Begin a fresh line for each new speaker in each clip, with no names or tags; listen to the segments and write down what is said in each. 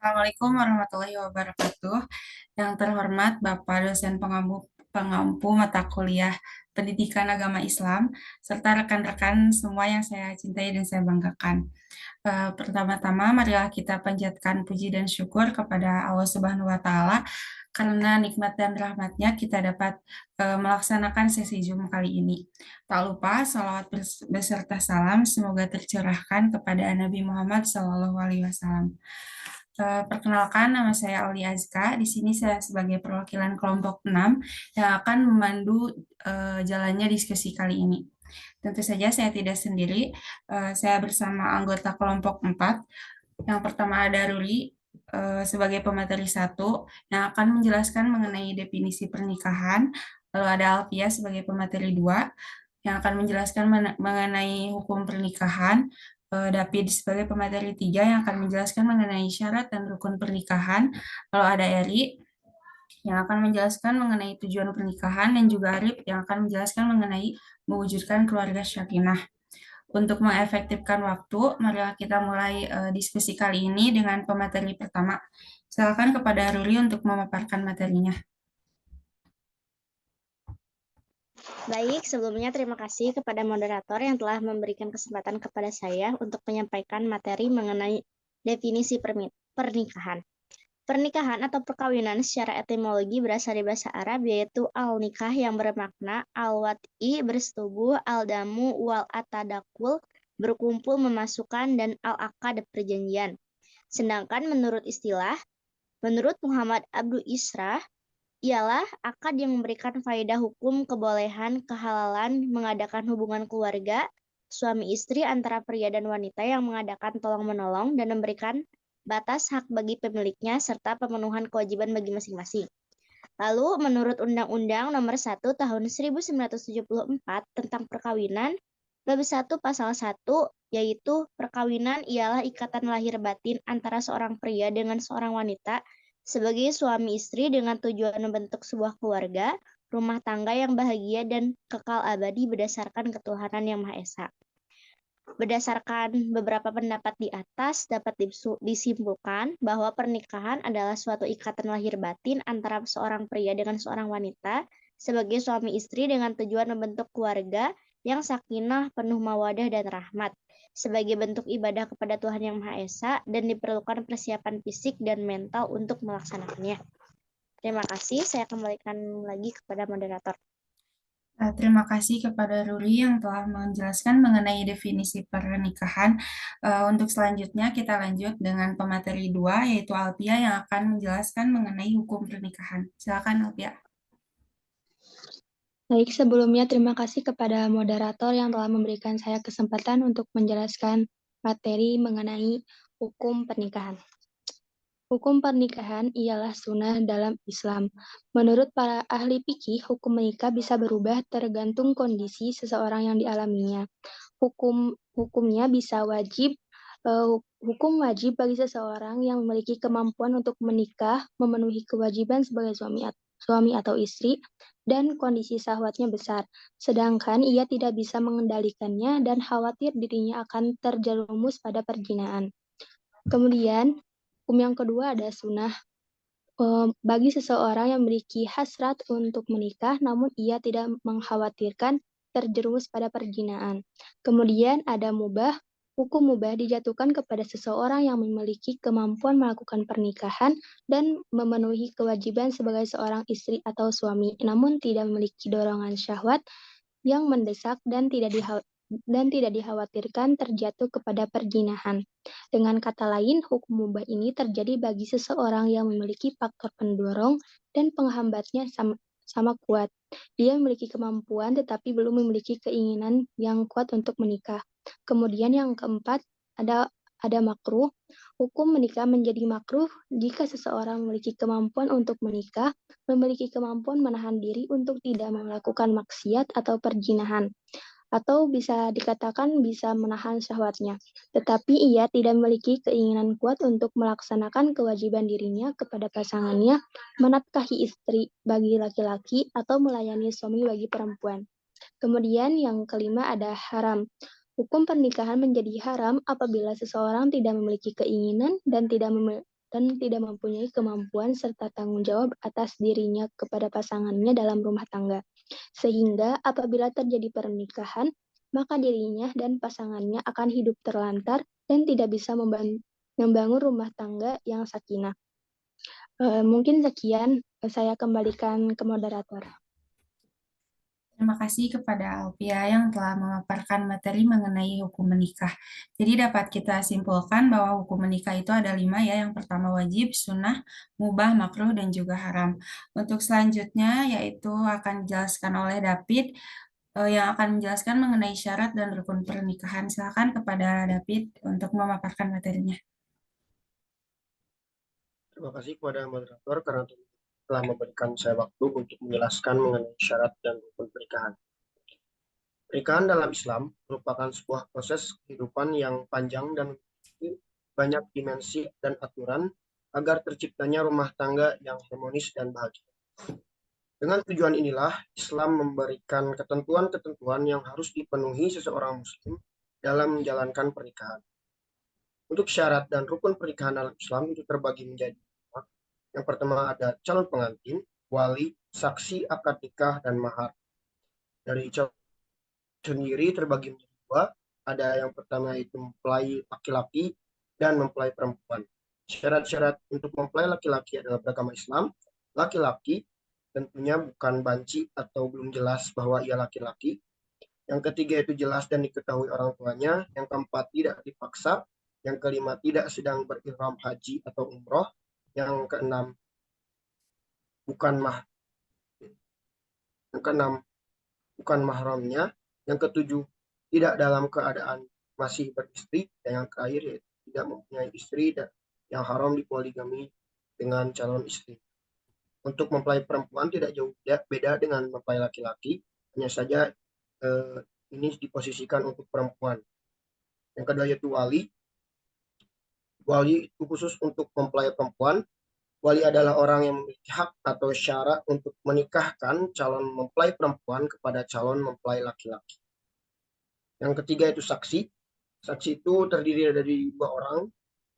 Assalamualaikum warahmatullahi wabarakatuh. Yang terhormat Bapak dosen pengampu mata kuliah Pendidikan Agama Islam, serta rekan-rekan semua yang saya cintai dan saya banggakan. Pertama-tama, marilah kita panjatkan puji dan syukur kepada Allah Subhanahu wa Ta'ala, karena nikmat dan rahmatnya kita dapat melaksanakan sesi Zoom kali ini. Tak lupa, salawat beserta salam semoga tercurahkan kepada Nabi Muhammad SAW. Perkenalkan, nama saya Aulia Azka. Di sini saya sebagai perwakilan kelompok 6 yang akan memandu jalannya diskusi kali ini. Tentu saja saya tidak sendiri, saya bersama anggota kelompok 4. Yang pertama ada Ruli sebagai pemateri 1 yang akan menjelaskan mengenai definisi pernikahan. Lalu ada Alfia sebagai pemateri 2 yang akan menjelaskan mengenai hukum pernikahan. David sebagai pemateri 3 yang akan menjelaskan mengenai syarat dan rukun pernikahan. Lalu ada Eri yang akan menjelaskan mengenai tujuan pernikahan, dan juga Arif yang akan menjelaskan mengenai mewujudkan keluarga sakinah. Untuk mengefektifkan waktu, marilah kita mulai diskusi kali ini dengan pemateri pertama. Silakan kepada Ruli untuk memaparkan materinya.
Baik, sebelumnya terima kasih kepada moderator yang telah memberikan kesempatan kepada saya untuk menyampaikan materi mengenai definisi pernikahan. Pernikahan atau perkawinan secara etimologi berasal dari bahasa Arab, yaitu al-nikah yang bermakna al-wat'i, bersetubuh, al-damu, wal-atadakul, berkumpul, memasukkan, dan al-akad, perjanjian. Sedangkan menurut Muhammad Abdul Isra, ialah akad yang memberikan faedah hukum, kebolehan, kehalalan mengadakan hubungan keluarga, suami istri antara pria dan wanita yang mengadakan tolong-menolong dan memberikan batas hak bagi pemiliknya serta pemenuhan kewajiban bagi masing-masing. Lalu, menurut Undang-Undang Nomor 1 Tahun 1974 tentang perkawinan, Bab 1 Pasal 1, yaitu perkawinan ialah ikatan lahir batin antara seorang pria dengan seorang wanita sebagai suami istri dengan tujuan membentuk sebuah keluarga, rumah tangga yang bahagia dan kekal abadi berdasarkan ketuhanan yang Maha Esa. Berdasarkan beberapa pendapat di atas, dapat disimpulkan bahwa pernikahan adalah suatu ikatan lahir batin antara seorang pria dengan seorang wanita sebagai suami istri dengan tujuan membentuk keluarga yang sakinah, penuh mawadah dan rahmat, sebagai bentuk ibadah kepada Tuhan Yang Maha Esa, dan diperlukan persiapan fisik dan mental untuk melaksanakannya. Terima kasih, saya kembalikan lagi kepada moderator.
Terima kasih kepada Ruli yang telah menjelaskan mengenai definisi pernikahan. Untuk selanjutnya kita lanjut dengan pemateri 2, yaitu Alpia yang akan menjelaskan mengenai hukum pernikahan. Silakan Alpia.
Baik, sebelumnya terima kasih kepada moderator yang telah memberikan saya kesempatan untuk menjelaskan materi mengenai hukum pernikahan. Hukum pernikahan ialah sunnah dalam Islam. Menurut para ahli fikih, hukum menikah bisa berubah tergantung kondisi seseorang yang dialaminya. Hukumnya bisa wajib, hukum wajib bagi seseorang yang memiliki kemampuan untuk menikah, memenuhi kewajiban sebagai suami atau istri, dan kondisi syahwatnya besar. Sedangkan ia tidak bisa mengendalikannya dan khawatir dirinya akan terjerumus pada perzinaan. Kemudian, hukum yang kedua ada sunnah. Bagi seseorang yang memiliki hasrat untuk menikah, namun ia tidak mengkhawatirkan terjerumus pada perzinaan. Kemudian ada mubah. Hukum mubah dijatuhkan kepada seseorang yang memiliki kemampuan melakukan pernikahan dan memenuhi kewajiban sebagai seorang istri atau suami, namun tidak memiliki dorongan syahwat yang mendesak dan tidak dikhawatirkan terjatuh kepada perzinahan. Dengan kata lain, hukum mubah ini terjadi bagi seseorang yang memiliki faktor pendorong dan penghambatnya sama kuat. Dia memiliki kemampuan tetapi belum memiliki keinginan yang kuat untuk menikah. Kemudian yang keempat, ada makruh. Hukum menikah menjadi makruh jika seseorang memiliki kemampuan untuk menikah, memiliki kemampuan menahan diri untuk tidak melakukan maksiat atau perzinahan, atau bisa dikatakan bisa menahan syahwatnya, tetapi ia tidak memiliki keinginan kuat untuk melaksanakan kewajiban dirinya kepada pasangannya, menafkahi istri bagi laki-laki, atau melayani suami bagi perempuan. Kemudian yang kelima ada haram. Hukum pernikahan menjadi haram apabila seseorang tidak memiliki keinginan dan tidak mempunyai kemampuan serta tanggung jawab atas dirinya kepada pasangannya dalam rumah tangga. Sehingga apabila terjadi pernikahan, maka dirinya dan pasangannya akan hidup terlantar dan tidak bisa membangun rumah tangga yang sakinah. Mungkin sekian, saya kembalikan ke moderator.
Terima kasih kepada Alfia yang telah memaparkan materi mengenai hukum menikah. Jadi dapat kita simpulkan bahwa hukum menikah itu ada 5 ya. Yang pertama wajib, sunnah, mubah, makruh, dan juga haram. Untuk selanjutnya yaitu akan dijelaskan oleh David yang akan menjelaskan mengenai syarat dan rukun pernikahan. Silakan kepada David untuk memaparkan materinya.
Terima kasih kepada moderator karena telah memberikan saya waktu untuk menjelaskan mengenai syarat dan rukun pernikahan. Pernikahan dalam Islam merupakan sebuah proses kehidupan yang panjang dan memiliki banyak dimensi dan aturan agar terciptanya rumah tangga yang harmonis dan bahagia. Dengan tujuan inilah Islam memberikan ketentuan-ketentuan yang harus dipenuhi seseorang muslim dalam menjalankan pernikahan. Untuk syarat dan rukun pernikahan dalam Islam itu terbagi menjadi lima. Yang pertama ada calon pengantin, wali, saksi akad nikah, dan mahar. Dari calon sendiri terbagi menjadi dua. Ada yang pertama itu mempelai laki-laki dan mempelai perempuan. Syarat-syarat untuk mempelai laki-laki adalah beragama Islam. Laki-laki tentunya bukan banci atau belum jelas bahwa ia laki-laki. Yang ketiga itu jelas dan diketahui orang tuanya. Yang keempat tidak dipaksa. Yang kelima tidak sedang berihram haji atau umroh. Yang keenam bukan mahramnya. Yang ketujuh tidak dalam keadaan masih beristri. Dan yang terakhir yaitu tidak mempunyai istri dan yang haram dipoligami dengan calon istri. Untuk mempelai perempuan tidak jauh beda dengan mempelai laki-laki, hanya saja ini diposisikan untuk perempuan. Yang kedua yaitu wali. Wali itu khusus untuk mempelai perempuan. Wali adalah orang yang memiliki hak atau syarat untuk menikahkan calon mempelai perempuan kepada calon mempelai laki-laki. Yang ketiga itu saksi. Saksi itu terdiri dari dua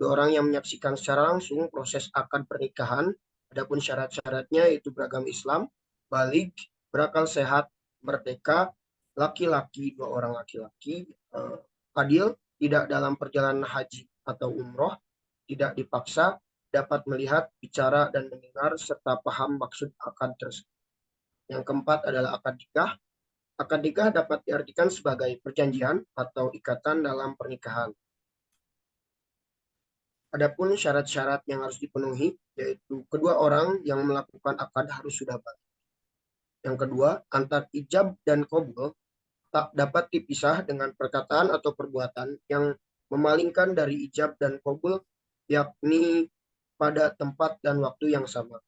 orang yang menyaksikan secara langsung proses akad pernikahan. Adapun syarat-syaratnya itu beragama Islam, baligh, berakal sehat, merdeka, laki-laki, dua orang laki-laki, adil, tidak dalam perjalanan haji atau umroh, tidak dipaksa, dapat melihat, bicara, dan mendengar, serta paham maksud akad tersebut. Yang keempat adalah akad nikah. Akad nikah dapat diartikan sebagai perjanjian atau ikatan dalam pernikahan. Adapun syarat-syarat yang harus dipenuhi, yaitu kedua orang yang melakukan akad harus sudah balik. Yang kedua, antar ijab dan qabul tak dapat dipisah dengan perkataan atau perbuatan yang memalingkan dari ijab dan qabul, yakni pada tempat dan waktu yang sama.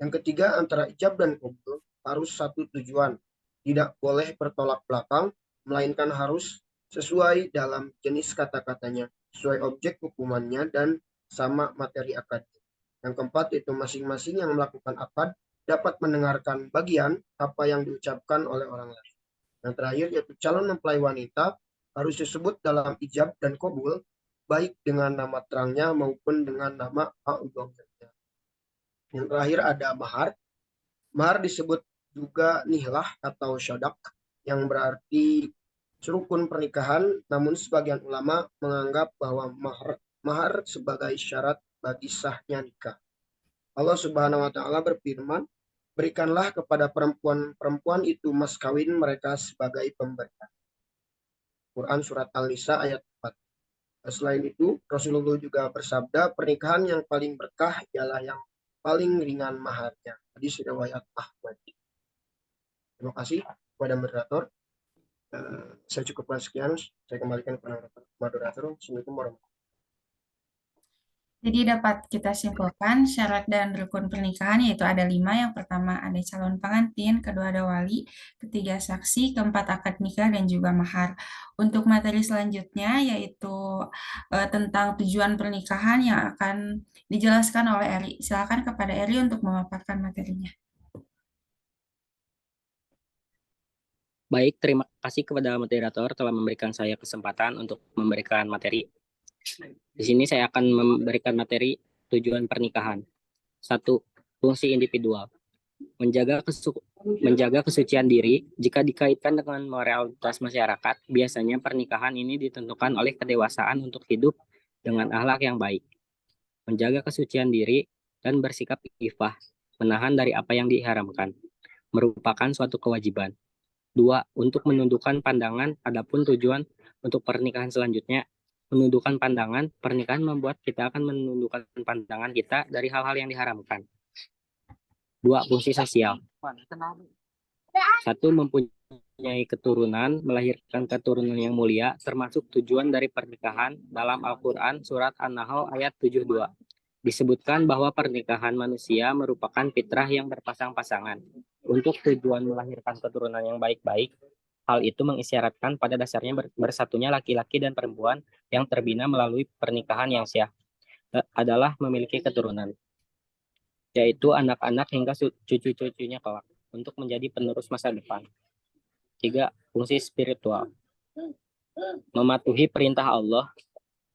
Yang ketiga, antara ijab dan qabul harus satu tujuan, tidak boleh bertolak belakang, melainkan harus sesuai dalam jenis kata-katanya, sesuai objek hukumannya, dan sama materi akad. Yang keempat, itu masing-masing yang melakukan akad dapat mendengarkan bagian apa yang diucapkan oleh orang lain. Yang terakhir, yaitu calon mempelai wanita harus disebut dalam ijab dan qabul, baik dengan nama terangnya maupun dengan nama a'udhamnya. Yang terakhir ada mahar. Mahar disebut juga nihlah atau syadak, yang berarti rukun pernikahan, namun sebagian ulama menganggap bahwa mahar sebagai syarat bagi sahnya nikah. Allah Subhanahu wa taala berfirman, "Berikanlah kepada perempuan-perempuan itu mas kawin mereka sebagai pemberian." Quran surat An-Nisa ayat 4. Selain itu, Rasulullah juga bersabda, pernikahan yang paling berkah ialah yang paling ringan maharnya. Hadis riwayat Ahmad. Terima kasih kepada moderator. Saya cukupkan sekian. Saya kembalikan kepada moderator. Assalamualaikum warahmatullahi wabarakatuh.
Jadi dapat kita simpulkan syarat dan rukun pernikahan yaitu ada 5. Yang pertama ada calon pengantin, kedua ada wali, ketiga saksi, keempat akad nikah, dan juga mahar. Untuk materi selanjutnya yaitu tentang tujuan pernikahan yang akan dijelaskan oleh Eri. Silakan kepada Eri untuk memaparkan materinya.
Baik, terima kasih kepada moderator telah memberikan saya kesempatan untuk memberikan materi. Di sini saya akan memberikan materi tujuan pernikahan. 1. Fungsi individual. Menjaga kesucian diri. Jika dikaitkan dengan moralitas masyarakat, biasanya pernikahan ini ditentukan oleh kedewasaan untuk hidup dengan akhlak yang baik. Menjaga kesucian diri dan bersikap ifah, menahan dari apa yang diharamkan, merupakan suatu kewajiban. 2. Untuk menundukkan pandangan, adapun tujuan untuk pernikahan selanjutnya, menundukkan pandangan, pernikahan membuat kita akan menundukkan pandangan kita dari hal-hal yang diharamkan. 2. Fungsi sosial. 1. Mempunyai keturunan, melahirkan keturunan yang mulia, termasuk tujuan dari pernikahan dalam Al-Quran Surat An-Nahl ayat 72. Disebutkan bahwa pernikahan manusia merupakan fitrah yang berpasang-pasangan. Untuk tujuan melahirkan keturunan yang baik-baik, hal itu mengisyaratkan pada dasarnya bersatunya laki-laki dan perempuan yang terbina melalui pernikahan yang syah adalah memiliki keturunan, yaitu anak-anak hingga cucu-cucunya kelak, untuk menjadi penerus masa depan. 3. Fungsi spiritual. Mematuhi perintah Allah.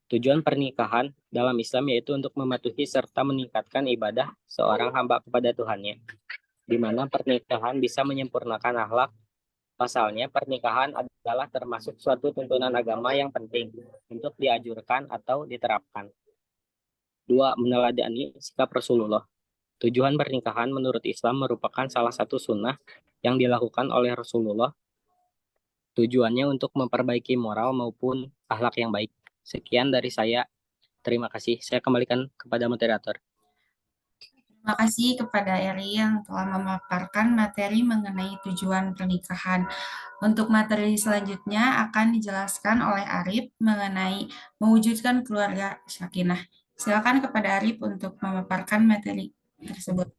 Tujuan pernikahan dalam Islam yaitu untuk mematuhi serta meningkatkan ibadah seorang hamba kepada Tuhannya, di mana pernikahan bisa menyempurnakan akhlak. Pasalnya, pernikahan adalah termasuk suatu tuntunan agama yang penting untuk dianjurkan atau diterapkan. 2. Meneladani sikap Rasulullah. Tujuan pernikahan menurut Islam merupakan salah satu sunnah yang dilakukan oleh Rasulullah. Tujuannya untuk memperbaiki moral maupun akhlak yang baik. Sekian dari saya. Terima kasih. Saya kembalikan kepada moderator.
Terima kasih kepada Eri yang telah memaparkan materi mengenai tujuan pernikahan. Untuk materi selanjutnya akan dijelaskan oleh Arif mengenai mewujudkan keluarga sakinah. Silakan kepada Arif untuk memaparkan materi tersebut.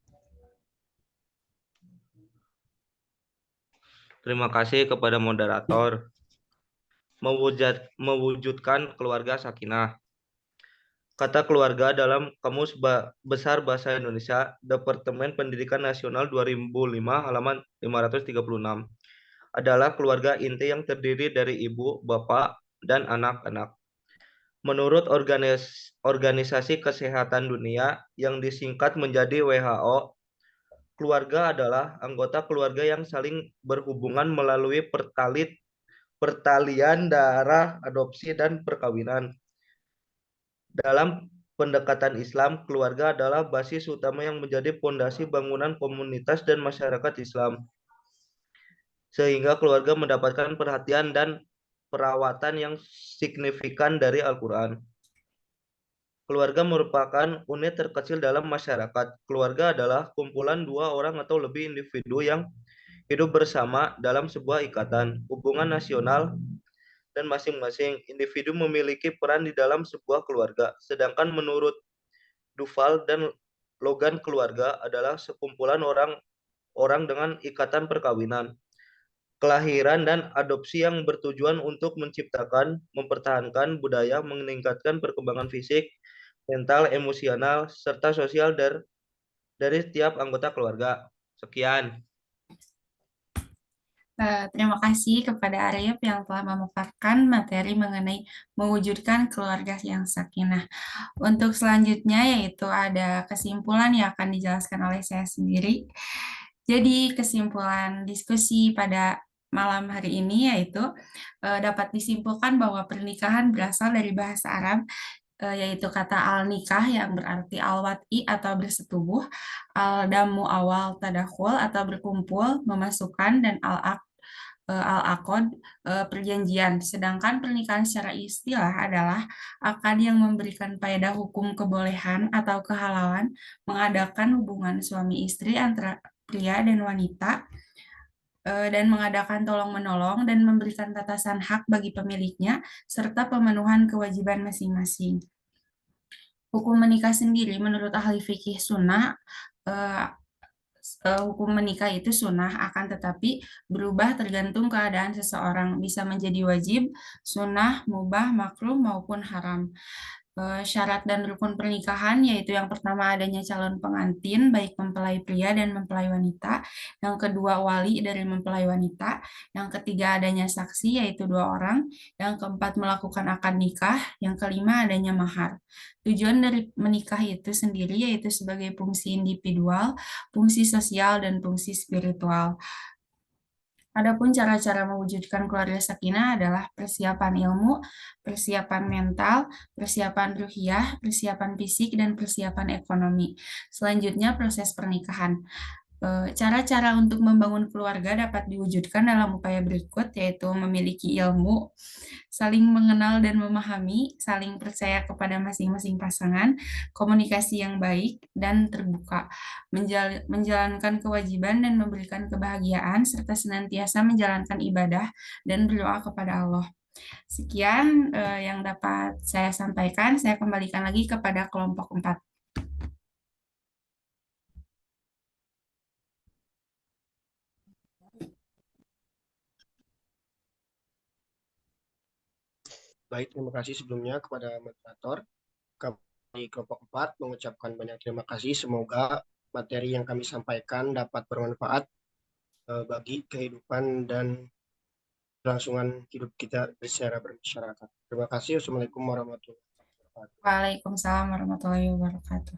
Terima kasih kepada moderator. Mewujudkan keluarga sakinah. Kata keluarga dalam Kamus Besar Bahasa Indonesia, Departemen Pendidikan Nasional 2005, halaman 536, adalah keluarga inti yang terdiri dari ibu, bapak, dan anak-anak. Menurut Organisasi Kesehatan Dunia yang disingkat menjadi WHO, keluarga adalah anggota keluarga yang saling berhubungan melalui pertalian darah, adopsi, dan perkawinan. Dalam pendekatan Islam, keluarga adalah basis utama yang menjadi fondasi bangunan komunitas dan masyarakat Islam. Sehingga keluarga mendapatkan perhatian dan perawatan yang signifikan dari Al-Quran. Keluarga merupakan unit terkecil dalam masyarakat. Keluarga adalah kumpulan dua orang atau lebih individu yang hidup bersama dalam sebuah ikatan, hubungan nasional, dan masing-masing individu memiliki peran di dalam sebuah keluarga. Sedangkan menurut Duval dan Logan, keluarga adalah sekumpulan orang dengan ikatan perkawinan, kelahiran, dan adopsi yang bertujuan untuk menciptakan, mempertahankan budaya, meningkatkan perkembangan fisik, mental, emosional, serta sosial dari setiap anggota keluarga. Sekian.
Terima kasih kepada Arif yang telah memaparkan materi mengenai mewujudkan keluarga yang sakinah. Untuk selanjutnya yaitu ada kesimpulan yang akan dijelaskan oleh saya sendiri. Jadi kesimpulan diskusi pada malam hari ini yaitu dapat disimpulkan bahwa pernikahan berasal dari bahasa Arab, yaitu kata al-nikah yang berarti al-wat'i atau bersetubuh, al-damu awal tadakhul atau berkumpul, memasukkan, dan al-aqd perjanjian. Sedangkan pernikahan secara istilah adalah akad yang memberikan faedah hukum kebolehan atau kehalalan mengadakan hubungan suami istri antara pria dan wanita, dan mengadakan tolong-menolong dan memberikan batasan hak bagi pemiliknya serta pemenuhan kewajiban masing-masing. Hukum menikah sendiri menurut ahli fikih sunnah, hukum menikah itu sunnah, akan tetapi berubah tergantung keadaan seseorang, bisa menjadi wajib, sunnah, mubah, makruh, maupun haram. Syarat dan rukun pernikahan, yaitu yang pertama adanya calon pengantin, baik mempelai pria dan mempelai wanita. Yang kedua, wali dari mempelai wanita. Yang ketiga, adanya saksi, yaitu 2 orang. Yang keempat, melakukan akad nikah. Yang kelima, adanya mahar. Tujuan dari menikah itu sendiri yaitu sebagai fungsi individual, fungsi sosial, dan fungsi spiritual. Adapun cara-cara mewujudkan keluarga sakinah adalah persiapan ilmu, persiapan mental, persiapan ruhiyah, persiapan fisik, dan persiapan ekonomi. Selanjutnya, proses pernikahan. Cara-cara untuk membangun keluarga dapat diwujudkan dalam upaya berikut, yaitu memiliki ilmu, saling mengenal dan memahami, saling percaya kepada masing-masing pasangan, komunikasi yang baik dan terbuka, menjalankan kewajiban dan memberikan kebahagiaan, serta senantiasa menjalankan ibadah dan berdoa kepada Allah. Sekian yang dapat saya sampaikan. Saya kembalikan lagi kepada kelompok 4.
Baik, terima kasih sebelumnya kepada moderator. Kami kelompok 4 mengucapkan banyak terima kasih. Semoga materi yang kami sampaikan dapat bermanfaat bagi kehidupan dan kelangsungan hidup kita secara bermasyarakat. Terima kasih. Wassalamualaikum warahmatullahi wabarakatuh.
Waalaikumsalam warahmatullahi wabarakatuh.